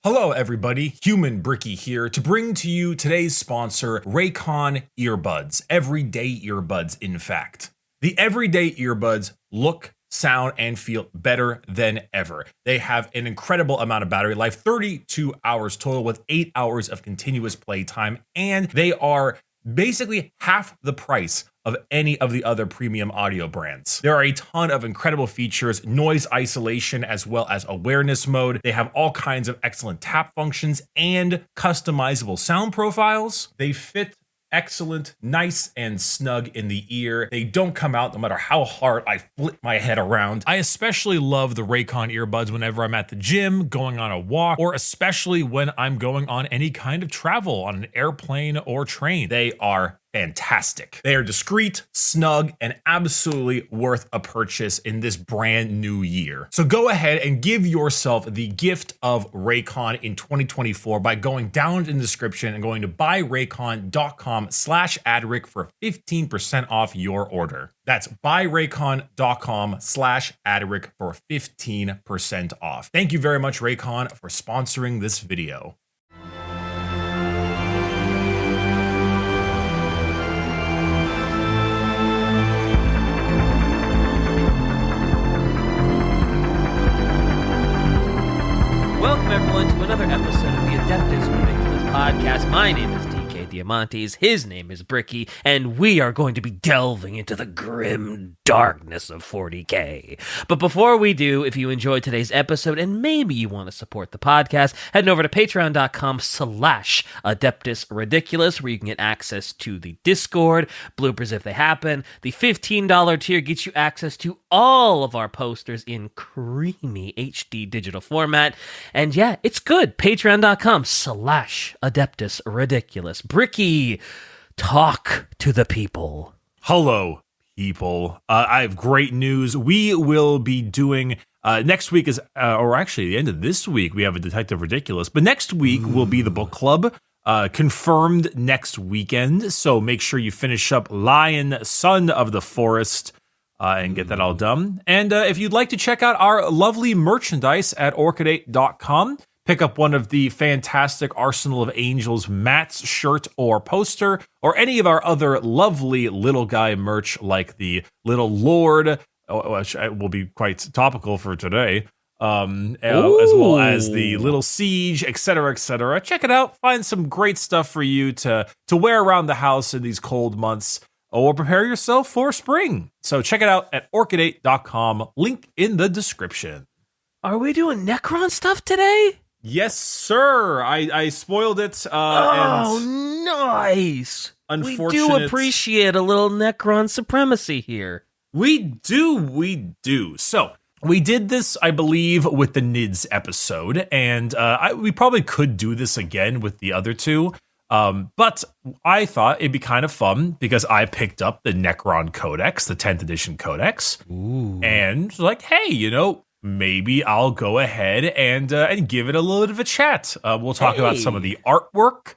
Hello everybody, Human Bricky here to bring to you today's sponsor, Raycon earbuds, everyday earbuds in fact. The everyday earbuds look, sound, and feel better than ever. They have an incredible amount of battery life, 32 hours total with 8 hours of continuous playtime, and they are basically half the price of any of the other premium audio brands. There are a ton of incredible features, noise isolation as well as awareness mode. They have all kinds of excellent tap functions and customizable sound profiles. They fit excellent, nice and snug in the ear. They don't come out no matter how hard I flip my head around. I especially love the Raycon earbuds whenever I'm at the gym, going on a walk, or especially when I'm going on any kind of travel on an airplane or train. They are fantastic. They are discreet, snug, and absolutely worth a purchase in this brand new year. So go ahead and give yourself the gift of Raycon in 2024 by going down in the description and going to buyraycon.com/adric for 15% off your order. That's buyraycon.com/adric for 15% off. Thank you very much, Raycon, for sponsoring this video. Welcome everyone to another episode of the Adeptus Ridiculous Podcast. My name is DK Diamantes, his name is Bricky, and we are going to be delving into the grim darkness of 40K. But before we do, if you enjoyed today's episode and maybe you want to support the podcast, head over to patreon.com/Adeptus Ridiculous, where you can get access to the Discord, bloopers if they happen. The $15 tier gets you access to all of our posters in creamy HD digital format. And yeah, it's good. Patreon.com/Adeptus Ridiculous. Bricky, talk to the people. Hello, people. I have great news. We will be doing next week is, or actually the end of this week, we have a Detective Ridiculous, but next week will be the book club. Confirmed next weekend. So make sure you finish up Lion, Son of the Forest, and get that all done. And if you'd like to check out our lovely merchandise at orchidate.com, pick up one of the fantastic Arsenal of Angels mats, shirt, or poster, or any of our other lovely little guy merch like the Little Lord, which will be quite topical for today, as well as the Little Siege, etc., etc. Check it out. Find some great stuff for you to wear around the house in these cold months, or prepare yourself for spring. So check it out at orchidate.com. Link in the description. Are we doing Necron stuff today? Yes, sir. I spoiled it. And nice. Unfortunate. We do appreciate a little Necron supremacy here. We do. So we did this, I believe, with the NIDS episode, and we probably could do this again with the other two. But I thought it'd be kind of fun because I picked up the Necron Codex, the 10th edition Codex, and like, hey, maybe I'll go ahead and give it a little bit of a chat. We'll talk about some of the artwork,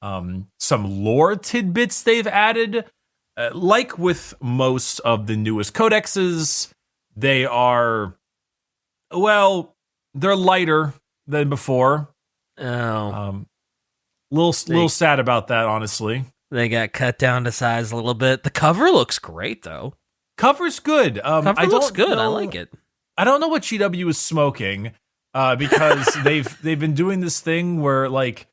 some lore tidbits they've added. Like with most of the newest codexes, they are, they're lighter than before. Little sad about that, honestly. They got cut down to size a little bit. The cover looks great, though. Cover's good. Cover looks good. I like it. I don't know what GW is smoking, because they've been doing this thing where, like,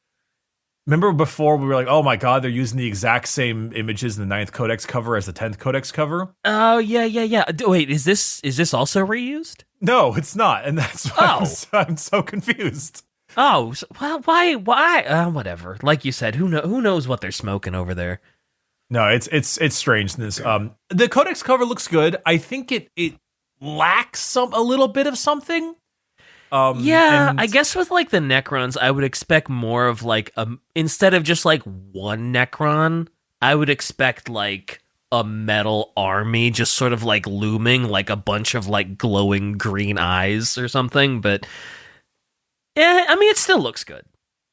remember before we were like, oh my god, they're using the exact same images in the 9th Codex cover as the 10th Codex cover? Oh, yeah. Wait, is this also reused? No, it's not, and that's why I'm so confused. Oh, well, why? Whatever. Like you said, who knows what they're smoking over there? No, it's strangeness. The Codex cover looks good. I think it lacks a little bit of something. I guess with like the Necrons, I would expect more of like instead of just like one Necron, I would expect like a metal army just sort of like looming, like a bunch of like glowing green eyes or something. But yeah, I mean, it still looks good.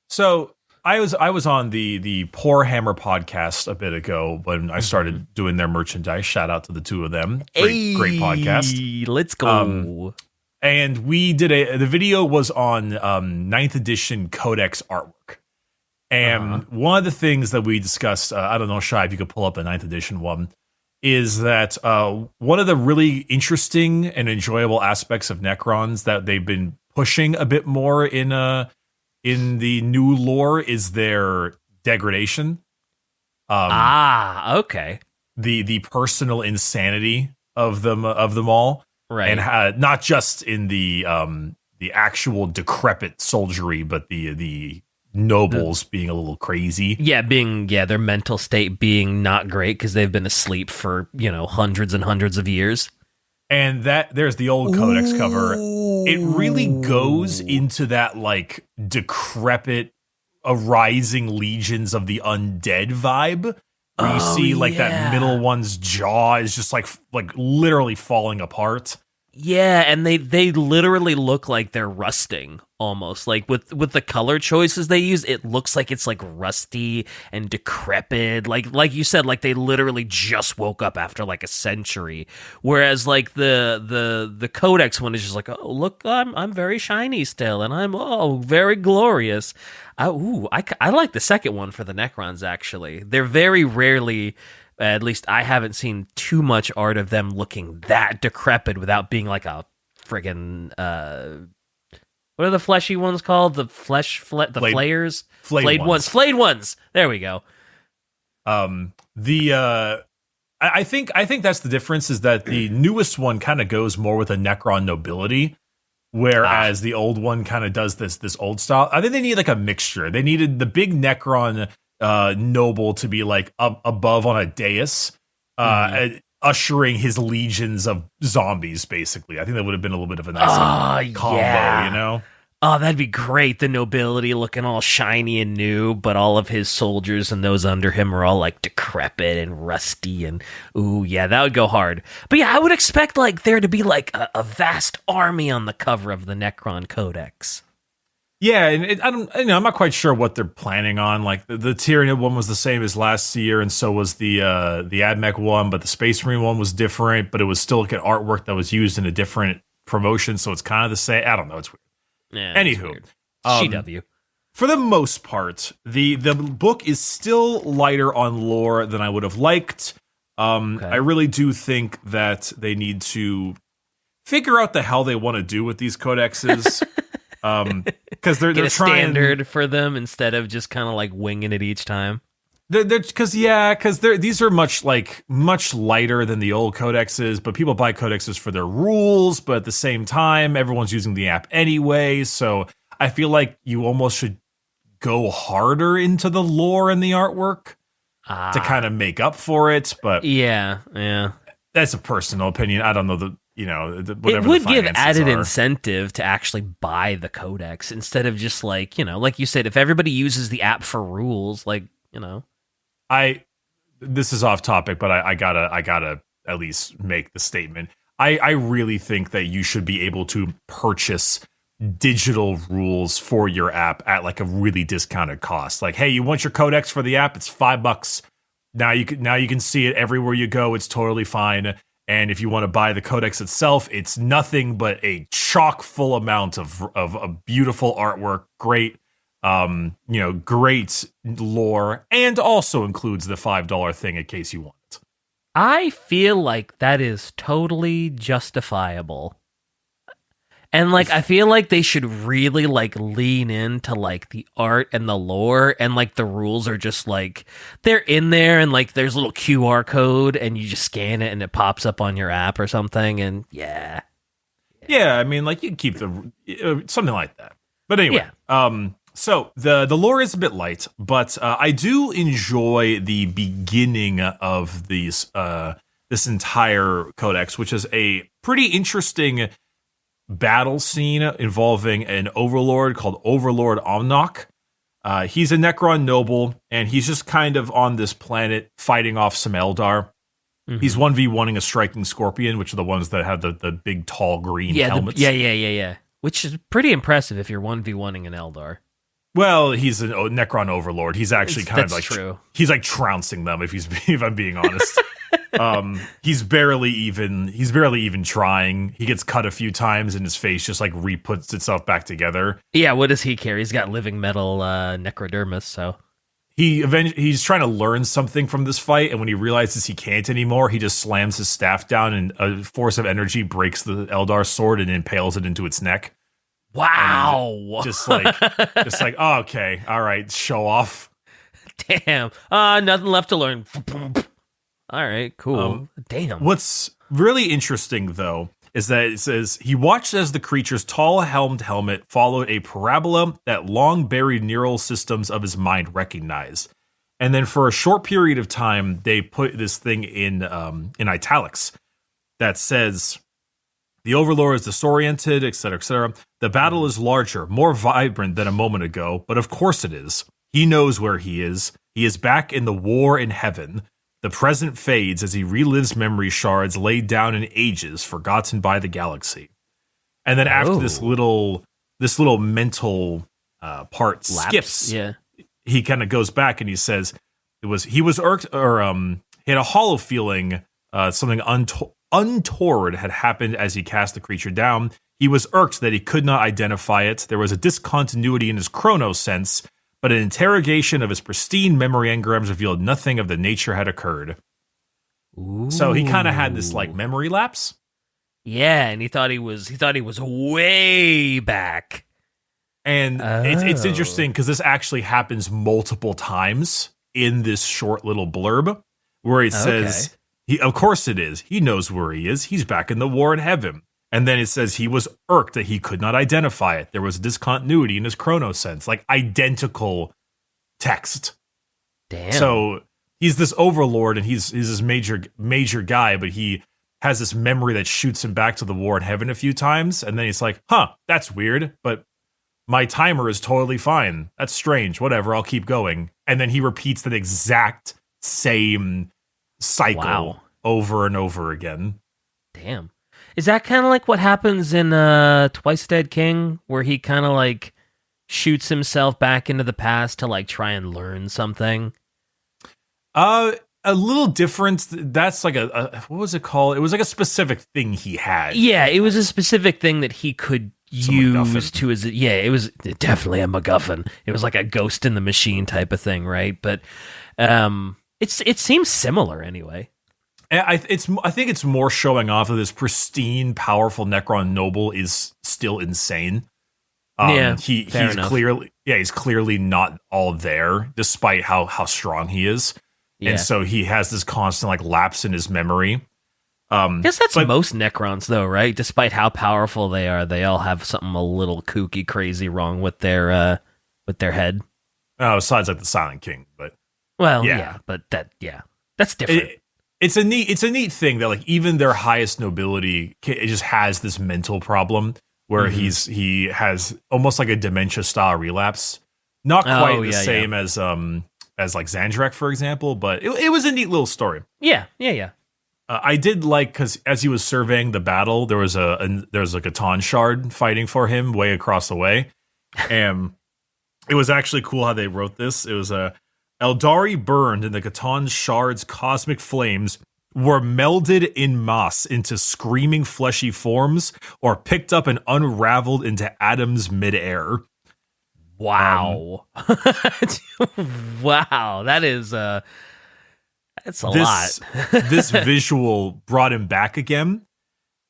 So I was on the Warhammer podcast a bit ago when I started doing their merchandise. Shout out to the two of them. Great podcast. Let's go. And the video was on ninth edition Codex artwork. And one of the things that we discussed, I don't know, Shai, if you could pull up the ninth edition one, is that one of the really interesting and enjoyable aspects of Necrons that they've been pushing a bit more in the new lore is their degradation. Okay. The personal insanity of them all. Right. And not just in the actual decrepit soldiery, but the nobles being a little crazy. Yeah, their mental state being not great because they've been asleep for, hundreds and hundreds of years. And there's the old Codex cover. It really goes into that like decrepit arising legions of the undead vibe. Where you see like that middle one's jaw is just like literally falling apart. Yeah, and they literally look like they're rusting almost. Like with the color choices they use, it looks like it's like rusty and decrepit. Like you said, like they literally just woke up after like a century. Whereas like the Codex one is just like, oh look, I'm very shiny still, and I'm very glorious. I like the second one for the Necrons actually. They're very rarely. At least I haven't seen too much art of them looking that decrepit without being like a friggin' what are the fleshy ones called? The flayers? Flayed ones. Flayed ones. There we go. I think that's the difference, is that the newest one kind of goes more with a Necron nobility, whereas the old one kind of does this old style. I think they need like a mixture. They needed the big Necron noble to be like above on a dais, ushering his legions of zombies, basically. I think that would have been a little bit of a nice combo, you know? Oh, that'd be great. The nobility looking all shiny and new, but all of his soldiers and those under him are all like decrepit and rusty, and that would go hard. But yeah, I would expect like there to be like a vast army on the cover of the Necron Codex. Yeah, and I'm not quite sure what they're planning on. Like the Tyranid one was the same as last year, and so was the AdMech one, but the Space Marine one was different. But it was still like an artwork that was used in a different promotion, so it's kind of the same. I don't know. It's weird. Yeah, anywho, CW. For the most part, the book is still lighter on lore than I would have liked. I really do think that they need to figure out the hell they want to do with these codexes. Because they're Get a trying standard for them instead of just kind of like winging it each time. Because these are much lighter than the old codexes, but people buy codexes for their rules. But at the same time, everyone's using the app anyway, so I feel like you almost should go harder into the lore and the artwork to kind of make up for it. But yeah, that's a personal opinion. I don't know it would give added incentive to actually buy the codex instead of just like you said, if everybody uses the app for rules, this is off topic, but I gotta at least make the statement. I really think that you should be able to purchase digital rules for your app at like a really discounted cost. Like, hey, you want your codex for the app? It's $5. Now you can see it everywhere you go. It's totally fine. And if you want to buy the codex itself, it's nothing but a chock full amount of beautiful artwork, great, great lore, and also includes the $5 thing in case you want it. I feel like that is totally justifiable. And I feel like they should really lean into the art and the lore, and the rules are just they're in there, and there's a little QR code and you just scan it and it pops up on your app or something, and yeah. I mean, you can keep something like that. But anyway, so the lore is a bit light, but I do enjoy the beginning of this entire codex, which is a pretty interesting battle scene involving an overlord called Overlord Omnok. He's a Necron noble, and he's just kind of on this planet fighting off some Eldar. Mm-hmm. He's 1v1ing a striking scorpion, which are the ones that have the big, tall green helmets. Yeah. Which is pretty impressive if you're 1v1ing an Eldar. Well, he's a Necron overlord. He's actually true. He's trouncing them, if I'm being honest. He's barely even trying. He gets cut a few times and his face just like re-puts itself back together. Yeah, what does he care? He's got living metal necrodermis, so he's trying to learn something from this fight, and when he realizes he can't anymore, he just slams his staff down, and a force of energy breaks the Eldar sword and impales it into its neck. Wow! Just like, oh, okay, all right, show off. Damn. Nothing left to learn. All right, cool. Damn. What's really interesting, though, is that it says, he watched as the creature's tall helmed helmet followed a parabola that long-buried neural systems of his mind recognized. And then for a short period of time, they put this thing in italics that says, the Overlord is disoriented, etc., etc. The battle is larger, more vibrant than a moment ago, but of course it is. He knows where he is. He is back in the war in heaven. The present fades as he relives memory shards laid down in ages, forgotten by the galaxy. And then after this little mental part skips, he kind of goes back and he says, he was irked, or he had a hollow feeling something untoward had happened as he cast the creature down. He was irked that he could not identify it. There was a discontinuity in his chrono sense, but an interrogation of his pristine memory engrams revealed nothing of the nature had occurred. Ooh. So he kind of had this like memory lapse. Yeah, and he thought he was way back. And it's interesting because this actually happens multiple times in this short little blurb where it says, of course it is. He knows where he is. He's back in the war in heaven. And then it says he was irked that he could not identify it. There was a discontinuity in his chrono sense, like identical text. Damn. So he's this overlord and he's this major guy, but he has this memory that shoots him back to the war in heaven a few times. And then he's like, that's weird, but my timer is totally fine. That's strange. Whatever, I'll keep going. And then he repeats the exact same cycle over and over again. Damn. Is that kind of like what happens in Twice Dead King, where he kind of like shoots himself back into the past to like try and learn something? A little different. That's like a what was it called? It was like a specific thing he had. Yeah, it was a specific thing that he could use to his. Yeah, it was definitely a MacGuffin. It was like a ghost in the machine type of thing, right? But it seems similar anyway. I think it's more showing off of this pristine, powerful Necron noble is still insane. He's clearly not all there, despite how strong he is. Yeah. And so he has this constant like lapse in his memory. I guess that's most Necrons, though, right? Despite how powerful they are, they all have something a little kooky, crazy wrong with their head. Oh, besides like the Silent King, but that's different. It's a neat thing that like even their highest nobility it just has this mental problem where he has almost like a dementia style relapse. Not quite the same as like Xandrek, for example, but it was a neat little story. Yeah. I did like because as he was surveying the battle, there was a Catan shard fighting for him way across the way, and it was actually cool how they wrote this. It was Eldari burned in the Catan shard's cosmic flames were melded in mass into screaming fleshy forms or picked up and unraveled into atoms midair. Wow. Wow. That's a lot. This visual brought him back again.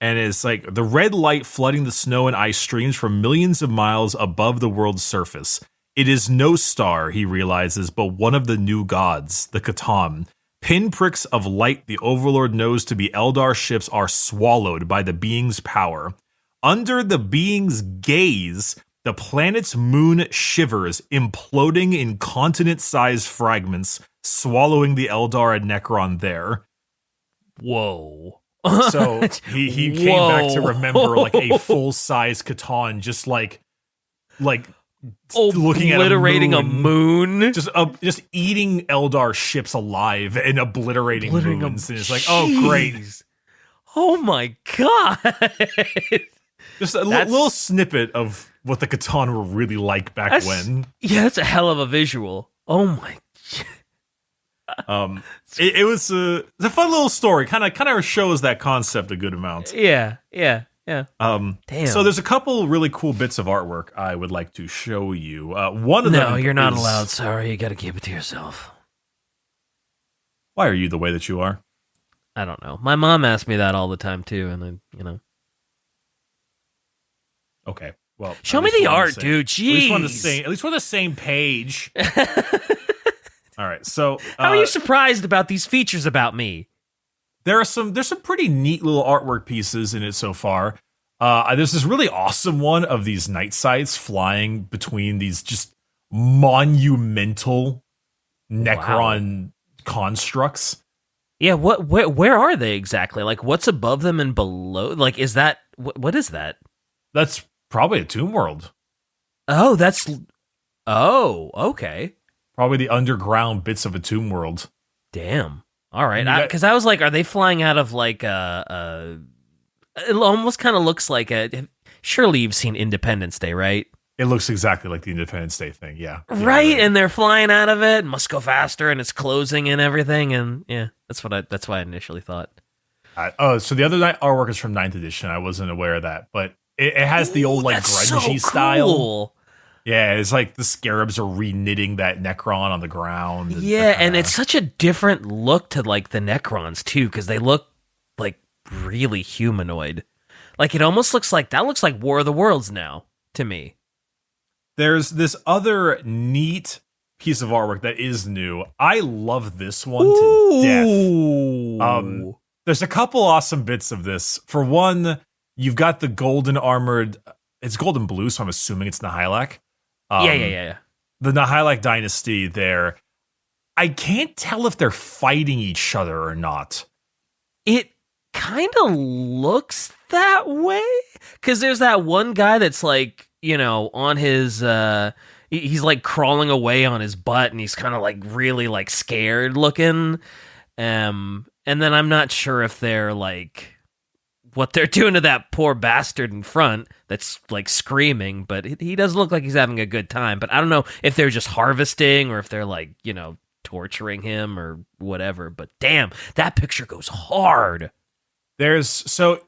And it's like the red light flooding the snow and ice streams from millions of miles above the world's surface. It is no star, he realizes, but one of the new gods, the Catan. Pinpricks of light the Overlord knows to be Eldar ships are swallowed by the being's power. Under the being's gaze, the planet's moon shivers, imploding in continent-sized fragments, swallowing the Eldar and Necron there. Whoa. So he came back to remember like a full-size Catan, just like looking at a moon. Just eating Eldar ships alive and obliterating moons. And it's like, oh, great. Oh my god. Just a little snippet of what the Catan were really like back when. Yeah, that's a hell of a visual. Oh my. It was it's a fun little story. Kind of shows that concept a good amount. Yeah. Damn. So there's a couple really cool bits of artwork I would like to show you. One of them. No, you're not allowed. Sorry, you got to keep it to yourself. Why are you the way that you are? I don't know. My mom asks me that all the time too, and then Okay. Well, show me the art, dude. Jeez. At least we're on the same page. All right. So how are you surprised about these features about me? There's some pretty neat little artwork pieces in it so far. There's this really awesome one of these night sights flying between these just monumental Necron constructs. Yeah, where are they exactly? Like, what's above them and below? Like, is that what is that? That's probably a tomb world. Oh, okay. Probably the underground bits of a tomb world. Damn. All right, because I was like, are they flying out of like it almost kind of looks like surely you've seen Independence Day, right? It looks exactly like the Independence Day thing, yeah. Right, and they're flying out of it, must go faster, and it's closing and everything, and yeah, that's why I initially thought. So the other artwork is from 9th edition. I wasn't aware of that, but it has the old like grungy style. Cool. Yeah, it's like the scarabs are re-knitting that Necron on the ground. Yeah, and it's such a different look to like the Necrons too, because they look like really humanoid. Like it almost looks like War of the Worlds now to me. There's this other neat piece of artwork that is new. I love this one to death. There's a couple awesome bits of this. For one, you've got the golden armored. It's golden blue, so I'm assuming it's Nihilak. Yeah. The Nihilak dynasty there. I can't tell if they're fighting each other or not. It kind of looks that way. Because there's that one guy that's like, on his... he's like crawling away on his butt and he's kind of like really like scared looking. And then I'm not sure if they're like... what they're doing to that poor bastard in front that's like screaming, but he does look like he's having a good time. But I don't know if they're just harvesting or if they're like, torturing him or whatever. But damn, that picture goes hard. So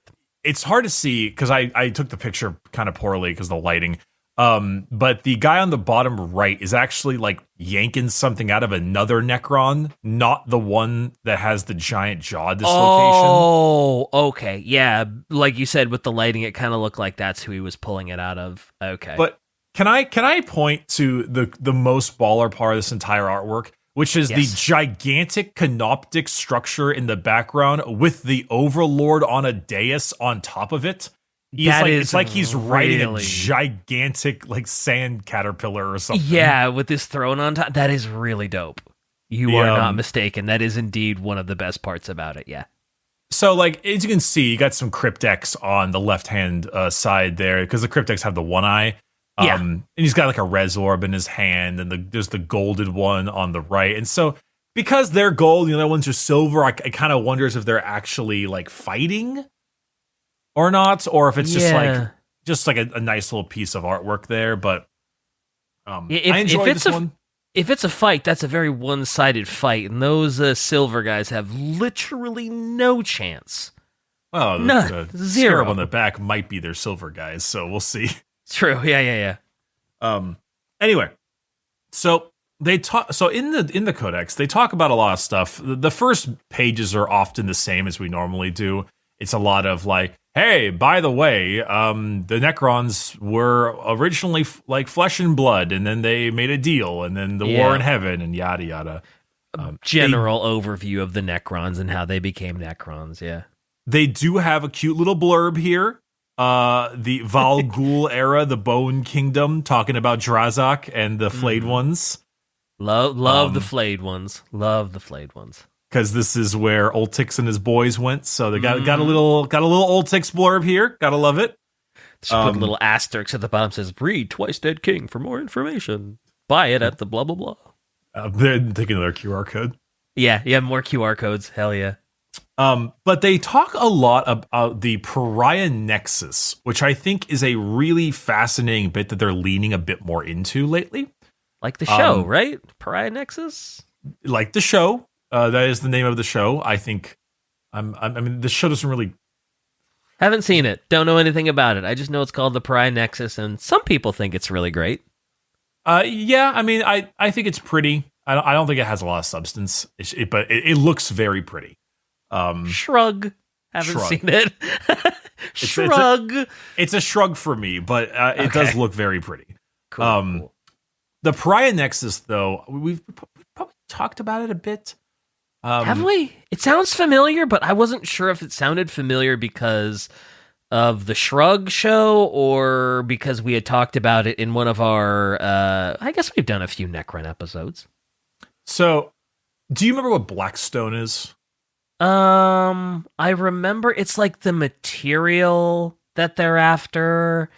it's hard to see because I took the picture kind of poorly because of the lighting. But the guy on the bottom right is actually like yanking something out of another Necron, not the one that has the giant jaw dislocation. Oh, okay. Yeah, like you said with the lighting, it kind of looked like that's who he was pulling it out of. Okay. But can I point to the most baller part of this entire artwork, which is the gigantic canoptic structure in the background with the Overlord on a dais on top of it? It's like he's riding a gigantic like sand caterpillar or something. Yeah, with his throne on top. That is really dope. You are not mistaken. That is indeed one of the best parts about it, yeah. So, like, as you can see, you got some cryptex on the left-hand side there, because the cryptex have the one eye. And he's got like a res orb in his hand, and there's the golden one on the right. And so, because they're gold, the other ones are silver, I kind of wonders if they're actually like fighting or not, or if it's just like a nice little piece of artwork there. But I enjoyed this one. If it's a fight, that's a very one-sided fight, and those silver guys have literally no chance. Well, the zero scarab on the back might be their silver guys, so we'll see. True, yeah. Anyway, so they talk. So in the codex, they talk about a lot of stuff. The first pages are often the same as we normally do. It's a lot of like, hey, by the way, the Necrons were originally like flesh and blood, and then they made a deal, and then the war in heaven, and yada yada. General overview of the Necrons and how they became Necrons. Yeah, they do have a cute little blurb here. The Val Ghul era, the Bone Kingdom, talking about Drazak and the flayed ones. Love the flayed ones. Love the flayed ones. Because this is where Ultix and his boys went, so they got a little Ultix blurb here. Gotta love it. Just put a little asterisk at the bottom, says "Read Twice Dead King for more information. Buy it at the blah blah blah." They're taking their QR code. Yeah, more QR codes. Hell yeah. But they talk a lot about the Pariah Nexus, which I think is a really fascinating bit that they're leaning a bit more into lately. Like the show, right? Pariah Nexus? like the show. That is the name of the show. I think. I mean, the show doesn't really. Haven't seen it. Don't know anything about it. I just know it's called the Pariah Nexus, and some people think it's really great. Yeah. I mean, I think it's pretty. I don't think it has a lot of substance, but it looks very pretty. Shrug. Haven't seen it. Shrug. It's a shrug for me, but it does look very pretty. Cool. The Pariah Nexus, though, we've probably talked about it a bit. Have we? It sounds familiar, but I wasn't sure if it sounded familiar because of the Shrug show or because we had talked about it in one of our... I guess we've done a few Necron episodes. So, do you remember what Blackstone is? I remember it's like the material that they're after.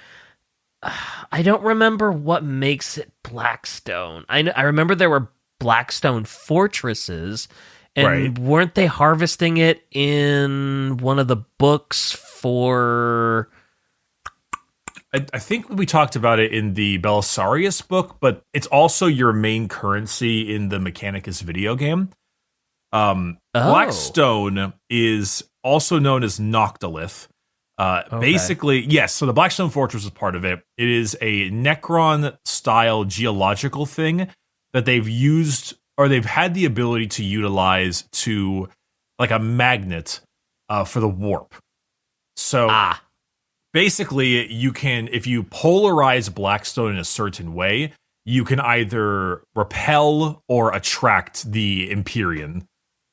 I don't remember what makes it Blackstone. I remember there were Blackstone fortresses, and weren't they harvesting it in one of the books for... I think we talked about it in the Belisarius book, but it's also your main currency in the Mechanicus video game. Blackstone is also known as Noctilith. Basically, yes, so the Blackstone Fortress is part of it. It is a Necron-style geological thing that they've used, or they've had the ability to utilize to, like a magnet for the warp. So, basically, you can, if you polarize Blackstone in a certain way, you can either repel or attract the Empyrean.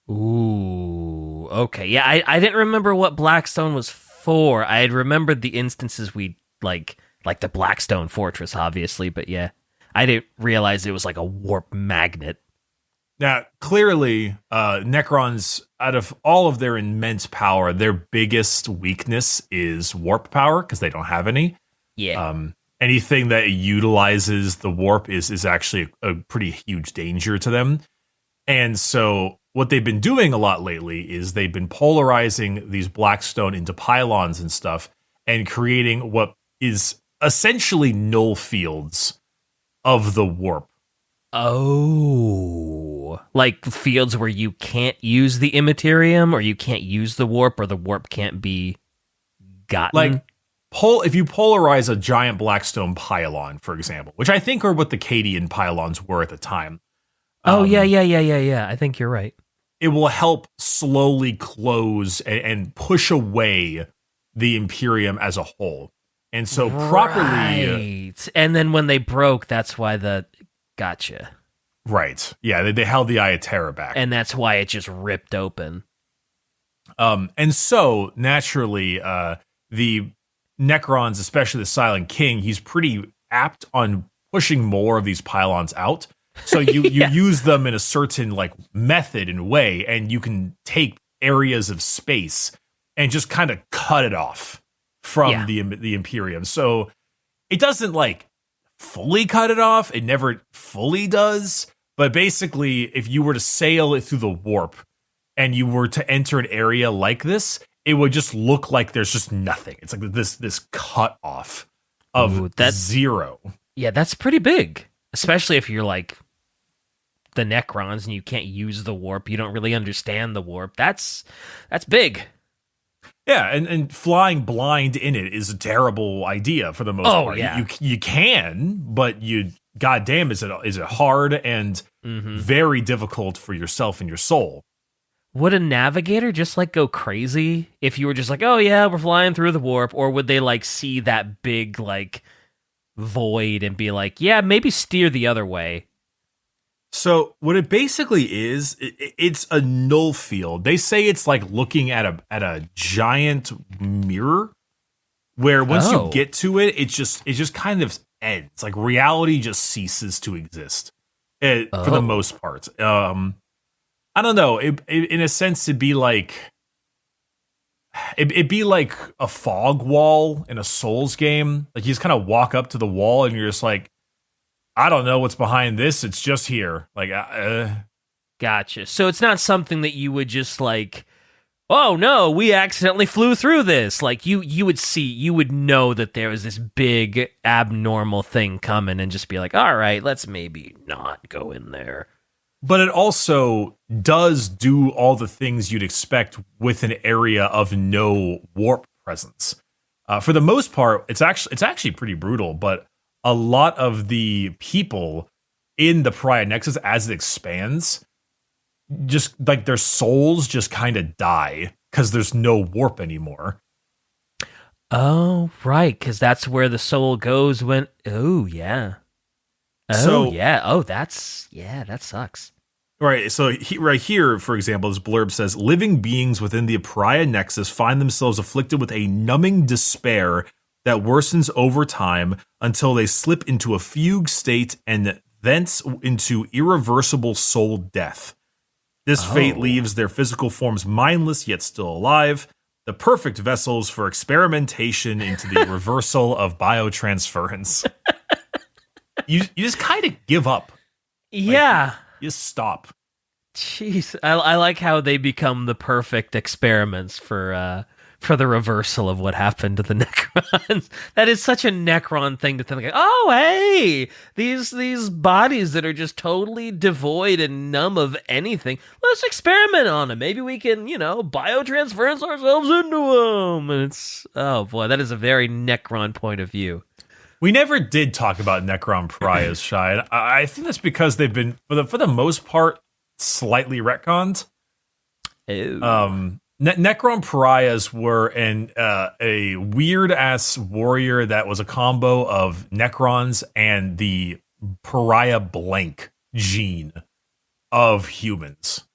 Ooh, okay. Yeah, I didn't remember what Blackstone was for. I had remembered the instances we like the Blackstone Fortress, obviously, but yeah, I didn't realize it was like a warp magnet. Now, clearly, Necrons, out of all of their immense power, their biggest weakness is warp power, because they don't have any. Yeah. Anything that utilizes the warp is actually a pretty huge danger to them. And so what they've been doing a lot lately is they've been polarizing these Blackstone into pylons and stuff and creating what is essentially null fields of the warp. Oh, like fields where you can't use the immaterium or you can't use the warp or the warp can't be gotten? Like, if you polarize a giant Blackstone pylon, for example, which I think are what the Cadian pylons were at the time. Yeah. I think you're right. It will help slowly close and push away the Imperium as a whole. And so properly... And then when they broke, that's why the... Gotcha. Right. Yeah, they held the Iatera back. And that's why it just ripped open. And so, naturally, the Necrons, especially the Silent King, he's pretty apt on pushing more of these pylons out. So you use them in a certain like method and way, and you can take areas of space and just kind of cut it off from the Imperium. So it doesn't like fully cut it off. It never fully does. But basically, if you were to sail it through the warp and you were to enter an area like this, it would just look like there's just nothing. It's like this cut off of zero. Yeah, that's pretty big. Especially if you're like the Necrons and you can't use the warp. You don't really understand the warp. That's big. Yeah, and flying blind in it is a terrible idea for the most part. Yeah. You can, but goddamn, is it hard and very difficult for yourself and your soul. Would a navigator just like go crazy if you were just like, oh yeah, we're flying through the warp, or would they like see that big like void and be like, yeah, maybe steer the other way? So what it basically is, it's a null field. They say it's like looking at a giant mirror, where once you get to it, it just kind of ends. Like reality just ceases to exist for the most part. I don't know. In a sense, it'd be like a fog wall in a Souls game. Like you just kind of walk up to the wall and you're just like, I don't know what's behind this. It's just here. Like, Gotcha. So it's not something that you would just like, oh no, we accidentally flew through this. Like you would know that there was this big abnormal thing coming and just be like, all right, let's maybe not go in there. But it also does do all the things you'd expect with an area of no warp presence. For the most part, it's actually pretty brutal, but a lot of the people in the Pariah Nexus, as it expands, just like their souls just kind of die because there's no warp anymore. Oh, right, because that's where the soul goes when... Oh, yeah. Oh, yeah. Oh, that sucks. Right, so right here, for example, this blurb says, living beings within the Pariah Nexus find themselves afflicted with a numbing despair that worsens over time until they slip into a fugue state and thence into irreversible soul death. This fate leaves their physical forms mindless yet still alive, the perfect vessels for experimentation into the reversal of biotransference. You just kind of give up. Yeah. Like, you stop. Jeez, I like how they become the perfect experiments for the reversal of what happened to the Necrons. That is such a Necron thing to think. Like, oh, hey, these bodies that are just totally devoid and numb of anything. Let's experiment on them. Maybe we can, biotransference ourselves into them. And it's, oh boy, that is a very Necron point of view. We never did talk about Necron Pariahs, Shai. I think that's because they've been, for the most part, slightly retconned. Ew. Necron Pariahs were a weird-ass warrior that was a combo of Necrons and the Pariah blank gene of humans.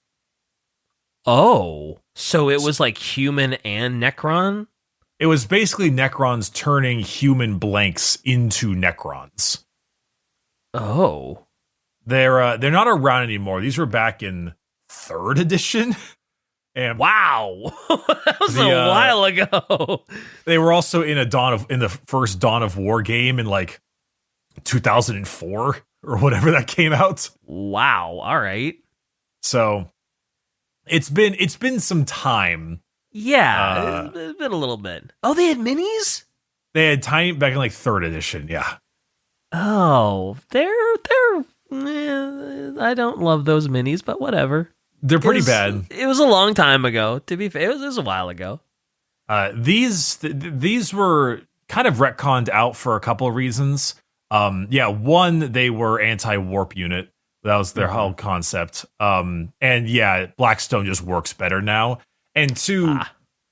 Oh, so it was like human and Necron? It was basically Necrons turning human blanks into Necrons. Oh. They're not around anymore. These were back in 3rd edition. And wow, that was a while ago. They were also in the first Dawn of War game in like 2004 or whatever that came out. Wow, all right. So it's been some time. Yeah, it's been a little bit. Oh, they had minis? They had tiny back in like 3rd edition, yeah. Oh, they're I don't love those minis, but whatever. They're pretty bad. It was a long time ago. To be fair, it was a while ago. These were kind of retconned out for a couple of reasons. One, they were anti-warp unit. That was their whole concept. And yeah, Blackstone just works better now. And 2,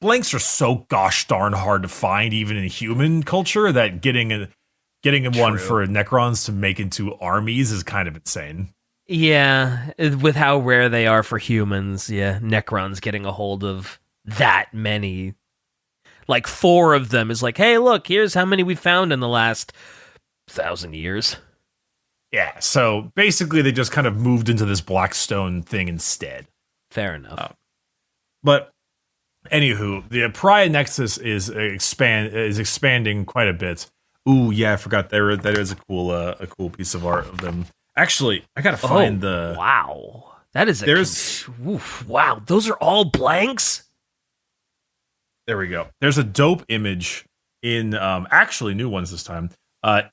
blanks are so gosh darn hard to find, even in human culture, that getting one for Necrons to make into armies is kind of insane. Yeah, with how rare they are for humans, yeah, Necrons getting a hold of that many. Like 4 of them is like, hey, look, here's how many we found in the last 1,000 years. Yeah, so basically they just kind of moved into this Blackstone thing instead. Fair enough. But anywho, the Pariah Nexus is expanding quite a bit. Ooh, yeah, I forgot there is a cool piece of art of them. Actually, I gotta find the... Wow. That is wow, those are all blanks? There we go. There's a dope image in, actually new ones this time,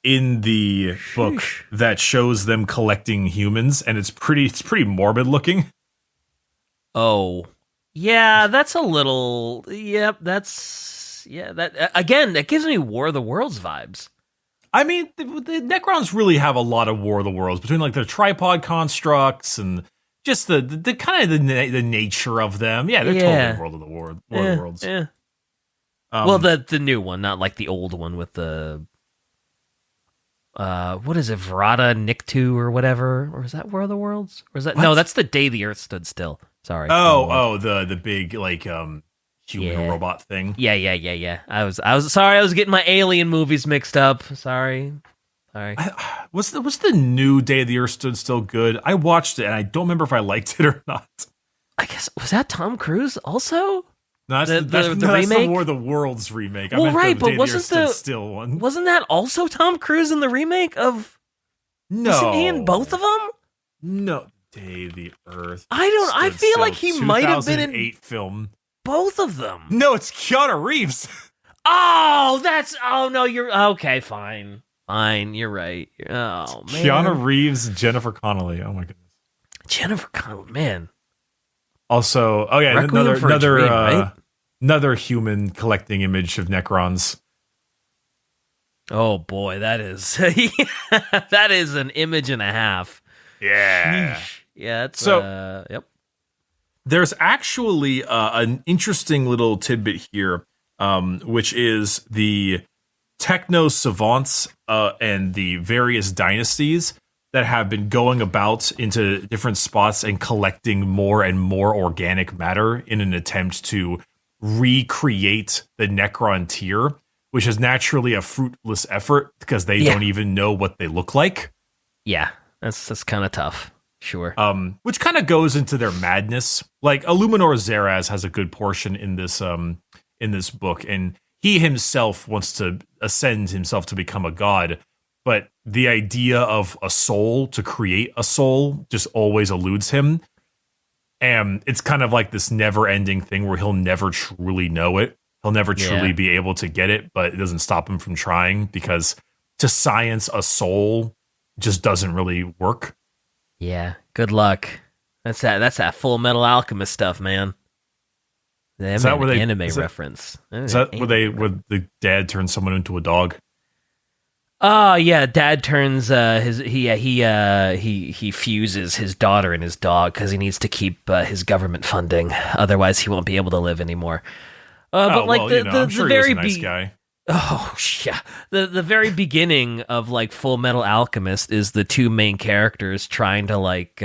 in the book that shows them collecting humans, and it's pretty morbid looking. Oh. Yeah, that's a little... Yep, that's... Yeah, that gives me War of the Worlds vibes. I mean, the Necrons really have a lot of War of the Worlds between like their tripod constructs and just the kind of the nature of them. Yeah, they're totally War of the Worlds. Yeah. Well, the new one, not like the old one with the what is it, Verada Nictu or whatever? Or is that War of the Worlds? Or is that no? That's the day the Earth stood still. Sorry. The big like human robot thing. Yeah. I was sorry. I was getting my Alien movies mixed up. Sorry. Was the new Day the Earth Stood Still good? I watched it and I don't remember if I liked it or not. I guess was that Tom Cruise also? No, that's the remake. The War of the Worlds remake. Well, right, but wasn't the Still one? Wasn't that also Tom Cruise in the remake of? No, wasn't he in both of them? No, Day the Earth. I feel like he might have been in 2008 film. Both of them. No, it's Keanu Reeves. Oh no, you're okay. Fine, you're right. Oh man, Keanu Reeves, Jennifer Connelly. Oh my goodness. Jennifer Connelly, man. Also, oh yeah, Requiem for a Dream, right? another human collecting image of Necrons. Oh boy, that is that is an image and a half. Yeah. Sheesh. Yeah. Yep. There's actually an interesting little tidbit here, which is the techno savants and the various dynasties that have been going about into different spots and collecting more and more organic matter in an attempt to recreate the Necrontyr, which is naturally a fruitless effort because they don't even know what they look like. Yeah, that's kind of tough. Sure. Which kind of goes into their madness. Like Illuminor Zeraz has a good portion in this book, and he himself wants to ascend himself to become a god, but the idea of a soul, to create a soul, just always eludes him. And it's kind of like this never-ending thing where he'll never truly know it. He'll never truly be able to get it, but it doesn't stop him from trying, because to science a soul just doesn't really work. Yeah, good luck. That's that Full Metal Alchemist stuff, man. Is that where anime reference? Is that where the dad turns someone into a dog? Oh yeah, dad turns he fuses his daughter and his dog because he needs to keep his government funding. Otherwise, he won't be able to live anymore. But like I'm sure the very he was a nice guy. Oh yeah, the very beginning of like Full Metal Alchemist is the two main characters trying to like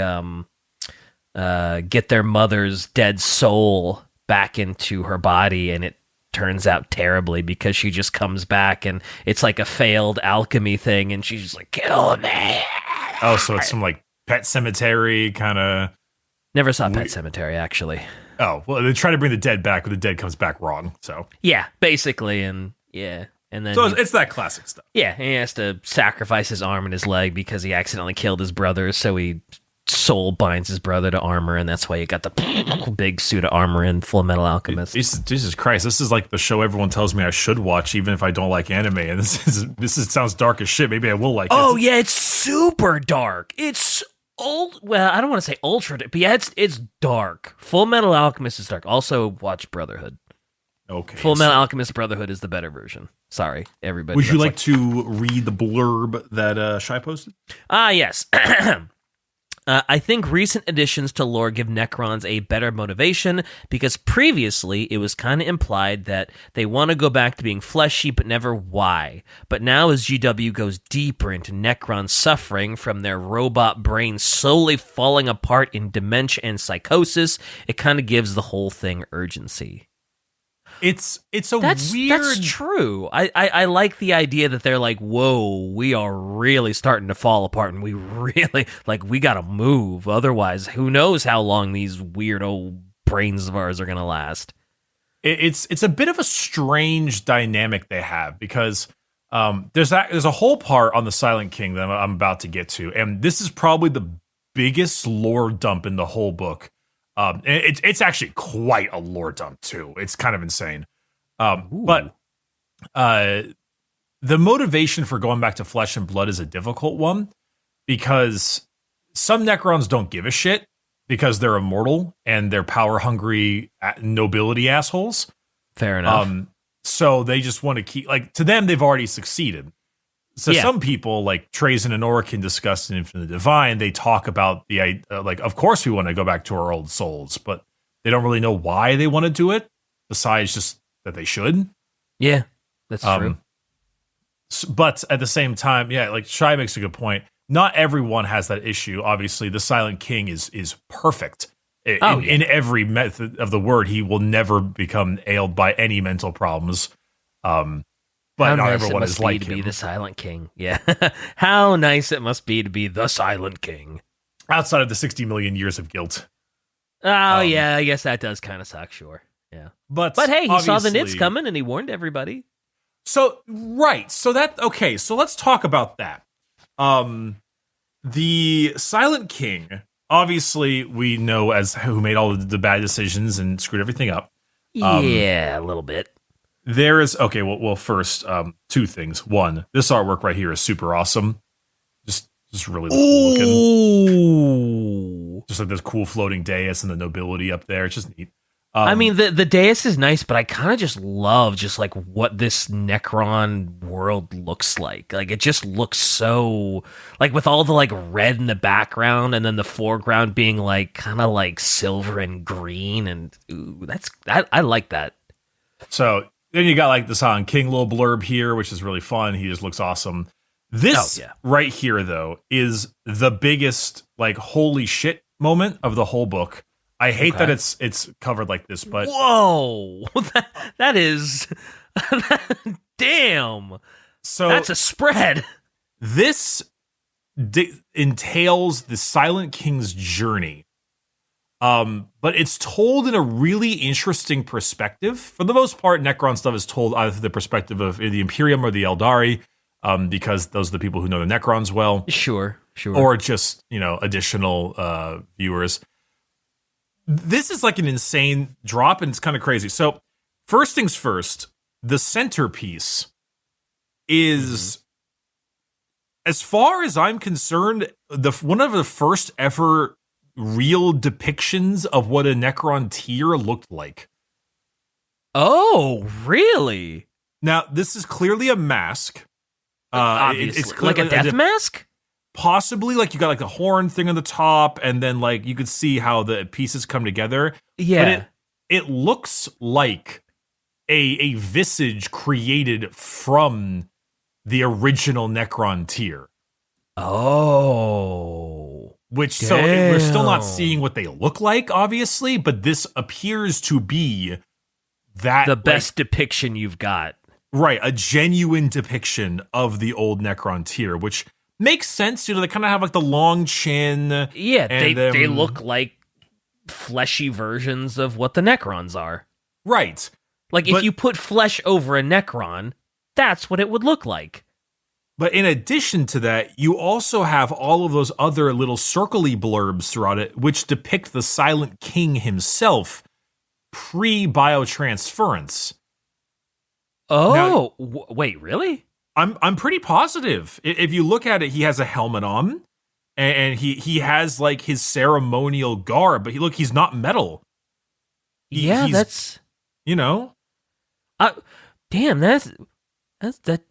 get their mother's dead soul back into her body, and it turns out terribly because she just comes back and it's like a failed alchemy thing, and she's just like, kill me. Oh, so it's some like Pet Cemetery kind of. Never saw Pet Cemetery, actually. Oh, well, they try to bring the dead back, but the dead comes back wrong. So yeah, basically, and yeah, and then so it's that classic stuff. Yeah, and he has to sacrifice his arm and his leg because he accidentally killed his brother, so he soul binds his brother to armor, and that's why you got the big suit of armor in Full Metal Alchemist. Jesus Christ, this is like the show everyone tells me I should watch, even if I don't like anime. And this sounds dark as shit. Maybe I will like it. Oh yeah, it's super dark. It's old. Well, I don't want to say ultra, but yeah, it's dark. Full Metal Alchemist is dark. Also, watch Brotherhood. Okay. Full Metal Alchemist Brotherhood is the better version. Sorry, everybody. Would you like to read the blurb that Shai posted? Yes. I think recent additions to lore give Necrons a better motivation, because previously it was kind of implied that they want to go back to being fleshy, but never why. But now as GW goes deeper into Necrons suffering from their robot brains slowly falling apart in dementia and psychosis, it kind of gives the whole thing urgency. That's weird. That's true. I like the idea that they're like, whoa, we are really starting to fall apart, and we really we gotta move. Otherwise, who knows how long these weirdo brains of ours are gonna last. It's a bit of a strange dynamic they have, because there's a whole part on the Silent King that I'm about to get to, and this is probably the biggest lore dump in the whole book. It's actually quite a lore dump too. It's kind of insane. But the motivation for going back to flesh and blood is a difficult one, because some Necrons don't give a shit because they're immortal and they're power hungry nobility assholes. Fair enough. So they just want to keep, like, to them, they've already succeeded. So some people, like Trazen and Orican, discussed in Infinite Divine, they talk about the of course we want to go back to our old souls, but they don't really know why they want to do it, besides just that they should. Yeah, that's true. But at the same time, yeah, like Shai makes a good point. Not everyone has that issue. Obviously, the Silent King is perfect. In every method of the word. He will never become ailed by any mental problems. But how not nice everyone it must is be like to him. be the Silent King. Yeah. How nice it must be to be the Silent King. Outside of the 60 million years of guilt. Oh, yeah, I guess that does kind of suck, sure. Yeah. But hey, he saw the nits coming and he warned everybody. So, right. So let's talk about that. The Silent King, obviously we know as who made all the bad decisions and screwed everything up. Yeah, a little bit. There is, well, first, two things. One, this artwork right here is super awesome. Just really cool looking. just like this cool floating dais and the nobility up there. It's just neat. I mean, the dais is nice, but I kind of just love just like what this Necron world looks like. Like it just looks so like with all the like red in the background and then the foreground being like kind of like silver and green, and ooh, I like that. So then you got like the Silent King little blurb here, which is really fun. He just looks awesome. This right here though is the biggest like holy shit moment of the whole book. I hate that it's covered like this, but whoa, that is damn. So that's a spread. This entails the Silent King's journey, but it's told in a really interesting perspective. For the most part, Necron stuff is told either through the perspective of the Imperium or the Eldari, because those are the people who know the Necrons well. Sure, or just additional viewers. This is like an insane drop, and it's kind of crazy. So, first things first, the centerpiece is, as far as I'm concerned, one of the first ever real depictions of what a Necrontyr looked like. Oh, really? Now, this is clearly a mask. Obviously. It's like a death mask? Possibly, like you got like a horn thing on the top, and then like you could see how the pieces come together. Yeah, but it looks like a visage created from the original Necrontyr. Oh, which damn. So we're still not seeing what they look like, obviously, but this appears to be the best depiction you've got. Right, a genuine depiction of the old Necrontyr, which makes sense. They kind of have like the long chin. Yeah, they look like fleshy versions of what the Necrons are. Right. Like if you put flesh over a Necron, that's what it would look like. But in addition to that, you also have all of those other little circly blurbs throughout it, which depict the Silent King himself pre-biotransference. Oh, wait, really? I'm pretty positive. If you look at it, he has a helmet on, and he has like his ceremonial garb, but he's not metal. He's, that's damn, that's that.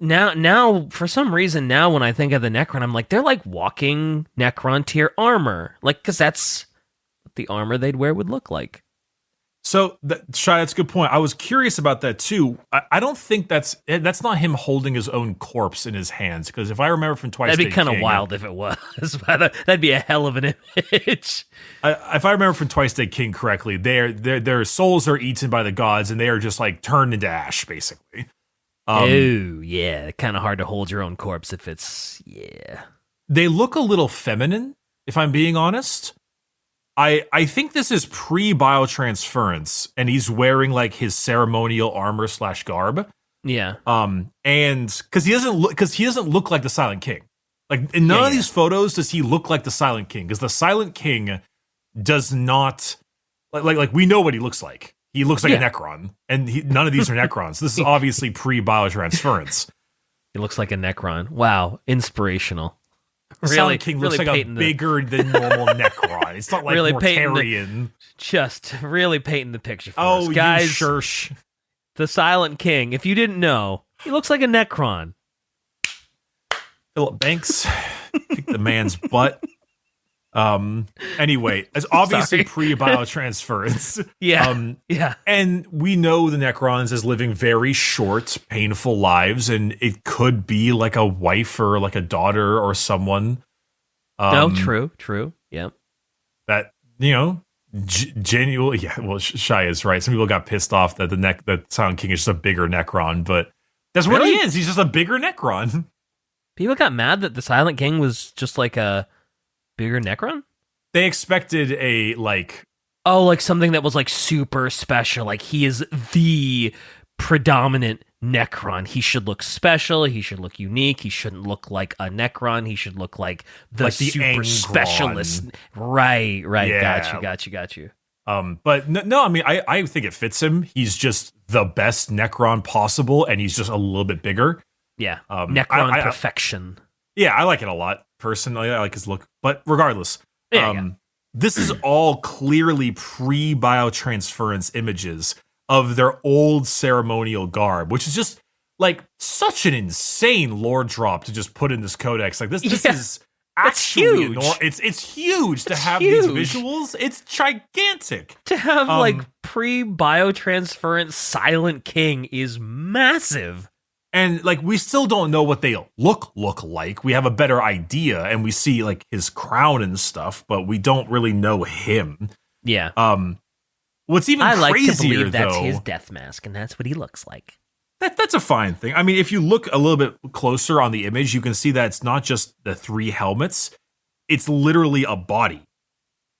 Now, for some reason, now when I think of the Necron, I'm like, they're like walking Necrontyr armor, like because that's what the armor they'd wear would look like. So, Shai, that's a good point. I was curious about that too. I don't think that's not him holding his own corpse in his hands, because if I remember from Twice, that'd be kind of wild if it was. That'd be a hell of an image. If I remember from Twice Dead King correctly, their souls are eaten by the gods, and they are just like turned into ash, basically. Oh yeah, kind of hard to hold your own corpse if it's They look a little feminine, if I'm being honest. I think this is pre-biotransference, and he's wearing like his ceremonial armor / garb. Yeah. And because he doesn't look like the Silent King. Like in none of these photos does he look like the Silent King, because the Silent King does not like we know what he looks like. He looks like a Necron, and none of these are Necrons. This is obviously pre-biotransference. He looks like a Necron. Wow, inspirational. The Silent King looks like a bigger than normal Necron. It's not like really Mortarian. Just really painting the picture for us. Guys, you shush. The Silent King, if you didn't know, he looks like a Necron. Philip Banks, kick the man's butt. Anyway, it's obviously pre-biotransference. Yeah. And we know the Necrons as living very short, painful lives, and it could be like a wife or like a daughter or someone. True. Yeah. That, genuinely, well, Shai is right. Some people got pissed off that the Silent King is just a bigger Necron, but that's what he is. He's just a bigger Necron. People got mad that the Silent King was just like a bigger Necron? They expected a like something that was like super special. Like he is the predominant Necron. He should look special. He should look unique. He shouldn't look like a Necron. He should look like the super Angron. Specialist. Right. Yeah. Got you. But no, I mean, I think it fits him. He's just the best Necron possible, and he's just a little bit bigger. Yeah. Necron perfection. Yeah, I like it a lot. Personally, I like his look. But regardless, Yeah. This is all clearly pre-biotransference images of their old ceremonial garb, which is just like such an insane lore drop to just put in this codex. Like this is actually huge. It's huge to have huge. these visuals. It's gigantic. To have like pre-biotransference Silent King is massive. And like we still don't know what they look like. We have a better idea, and we see like his crown and stuff, but we don't really know him. Yeah. What's even I like crazier, to believe that's though, his death mask, and that's what he looks like. That's a fine thing. I mean, if you look a little bit closer on the image, you can see that it's not just the 3 helmets; it's literally a body.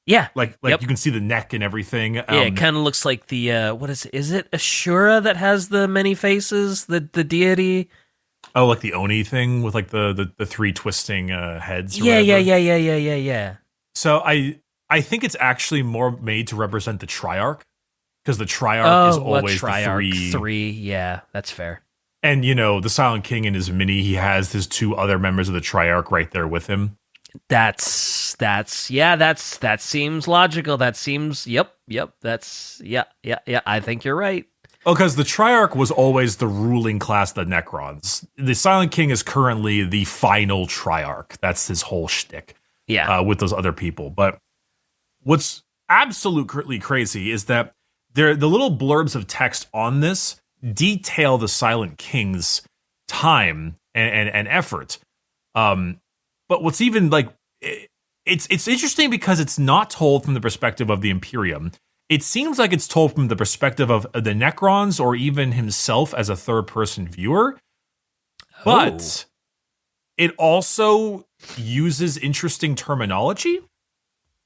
Yeah, like you can see the neck and everything. Yeah, it kind of looks like the what is it? Is it Ashura that has the many faces? The deity? Oh, like the Oni thing with like the 3 twisting heads. Or yeah. So I think it's actually more made to represent the Triarch, because the Triarch is always the 3. Yeah, that's fair. And the Silent King in his mini, he has his 2 other members of the Triarch right there with him. That seems logical. That seems yep. That's yeah. I think you're right. Oh, because the Triarch was always the ruling class of the Necrons. The Silent King is currently the final Triarch. That's his whole shtick. Yeah. With those other people. But what's absolutely crazy is that the little blurbs of text on this detail the Silent King's time and effort. But what's even like, it's interesting because it's not told from the perspective of the Imperium. It seems like it's told from the perspective of the Necrons or even himself as a third-person viewer. But it also uses interesting terminology.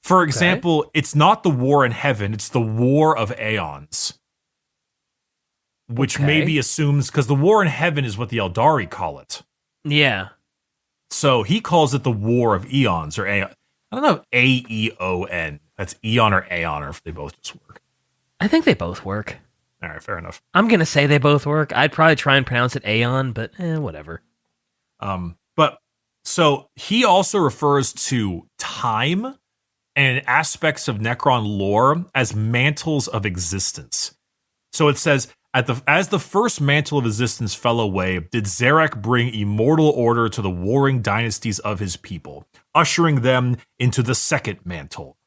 For example, it's not the war in heaven, it's the war of aeons. Which maybe assumes, because the war in heaven is what the Eldari call it. Yeah. So he calls it the War of Eons, or Aeon. I don't know if A-E-O-N. That's Eon or Aeon, or if they both just work. I think they both work. All right, fair enough. I'm going to say they both work. I'd probably try and pronounce it Aeon, but whatever. But so he also refers to time and aspects of Necron lore as mantles of existence. So it says, as the first mantle of existence fell away, did Zarek bring immortal order to the warring dynasties of his people, ushering them into the second mantle.